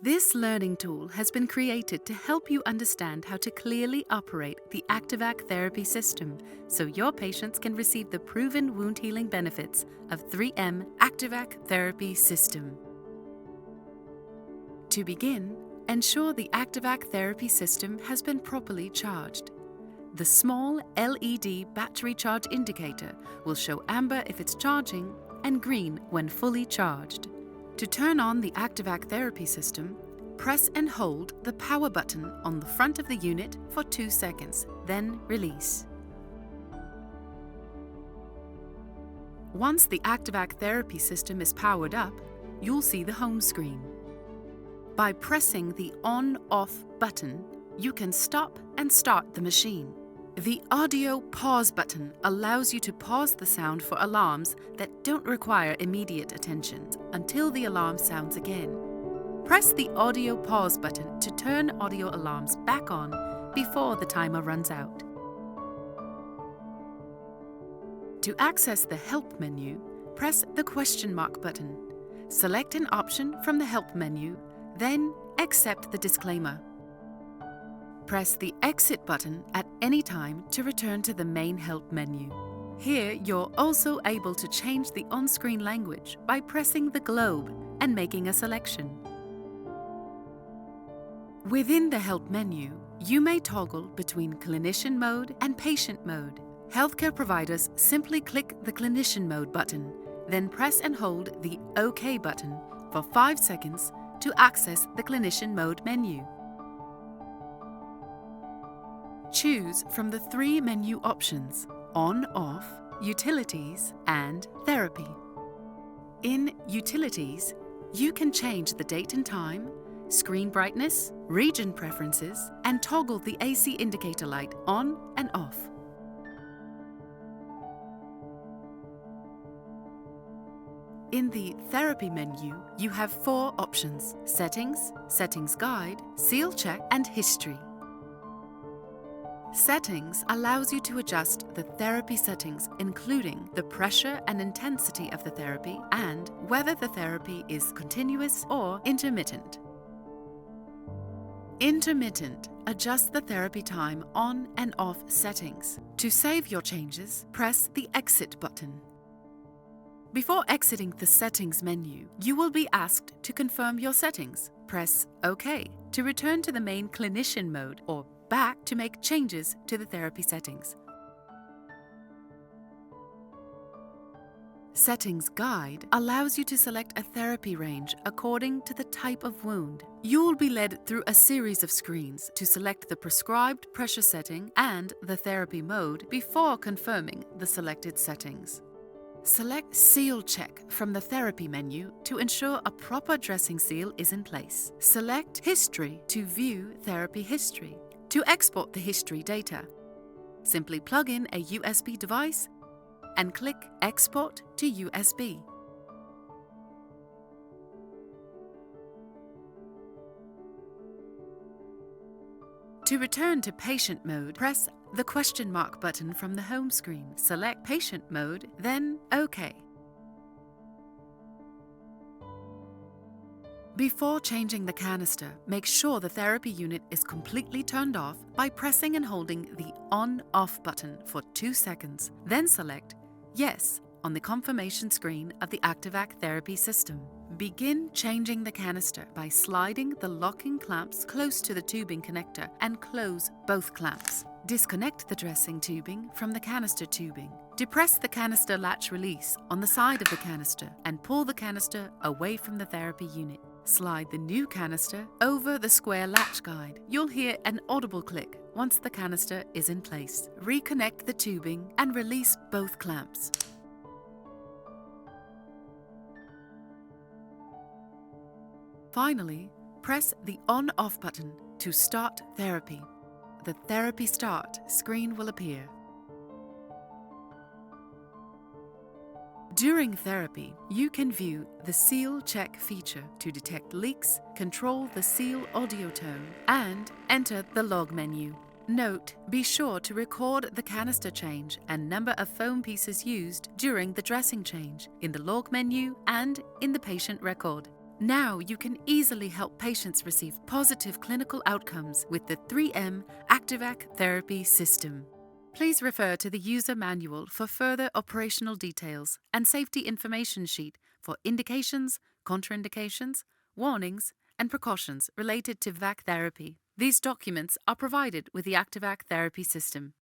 This learning tool has been created to help you understand how to clearly operate the ActiV.A.C therapy system so your patients can receive the proven wound healing benefits of 3M ActiV.A.C therapy system. To begin, ensure the ActiV.A.C therapy system has been properly charged. The small LED battery charge indicator will show amber if it's charging and green when fully charged. To turn on the ActiV.A.C therapy system, press and hold the power button on the front of the unit for 2 seconds, then release. Once the ActiV.A.C therapy system is powered up, you'll see the home screen. By pressing the on/off button, you can stop and start the machine. The audio pause button allows you to pause the sound for alarms that don't require immediate attention until the alarm sounds again. Press the audio pause button to turn audio alarms back on before the timer runs out. To access the Help menu, press the question mark button. Select an option from the Help menu, then accept the disclaimer. Press the Exit button at any time to return to the main Help menu. Here, you're also able to change the on-screen language by pressing the globe and making a selection. Within the Help menu, you may toggle between Clinician Mode and Patient Mode. Healthcare providers simply click the Clinician Mode button, then press and hold the OK button for 5 seconds to access the Clinician Mode menu. Choose from the 3 menu options: On, Off, Utilities, and Therapy. In Utilities, you can change the date and time, screen brightness, region preferences, and toggle the AC indicator light on and off. In the Therapy menu, you have 4 options: Settings, Settings Guide, Seal Check, and History. Settings allows you to adjust the therapy settings, including the pressure and intensity of the therapy and whether the therapy is continuous or intermittent. Intermittent adjusts the therapy time on and off settings. To save your changes, press the Exit button. Before exiting the Settings menu, you will be asked to confirm your settings. Press OK to return to the main Clinician Mode or back to make changes to the therapy settings. Settings Guide allows you to select a therapy range according to the type of wound. You will be led through a series of screens to select the prescribed pressure setting and the therapy mode before confirming the selected settings. Select Seal Check from the Therapy menu to ensure a proper dressing seal is in place. Select History to view therapy history. To export the history data, simply plug in a USB device and click Export to USB. To return to Patient Mode, press the question mark button from the home screen. Select Patient Mode, then OK. Before changing the canister, make sure the therapy unit is completely turned off by pressing and holding the On/Off button for 2 seconds. Then select Yes on the confirmation screen of the ActiV.A.C therapy system. Begin changing the canister by sliding the locking clamps close to the tubing connector and close both clamps. Disconnect the dressing tubing from the canister tubing. Depress the canister latch release on the side of the canister and pull the canister away from the therapy unit. Slide the new canister over the square latch guide. You'll hear an audible click once the canister is in place. Reconnect the tubing and release both clamps. Finally, press the On/Off button to start therapy. The Therapy Start screen will appear. During therapy, you can view the Seal Check feature to detect leaks, control the seal audio tone, and enter the log menu. Note, be sure to record the canister change and number of foam pieces used during the dressing change in the log menu and in the patient record. Now you can easily help patients receive positive clinical outcomes with the 3M ActiV.A.C therapy system. Please refer to the user manual for further operational details and safety information sheet for indications, contraindications, warnings, and precautions related to VAC therapy. These documents are provided with the ActiV.A.C therapy system.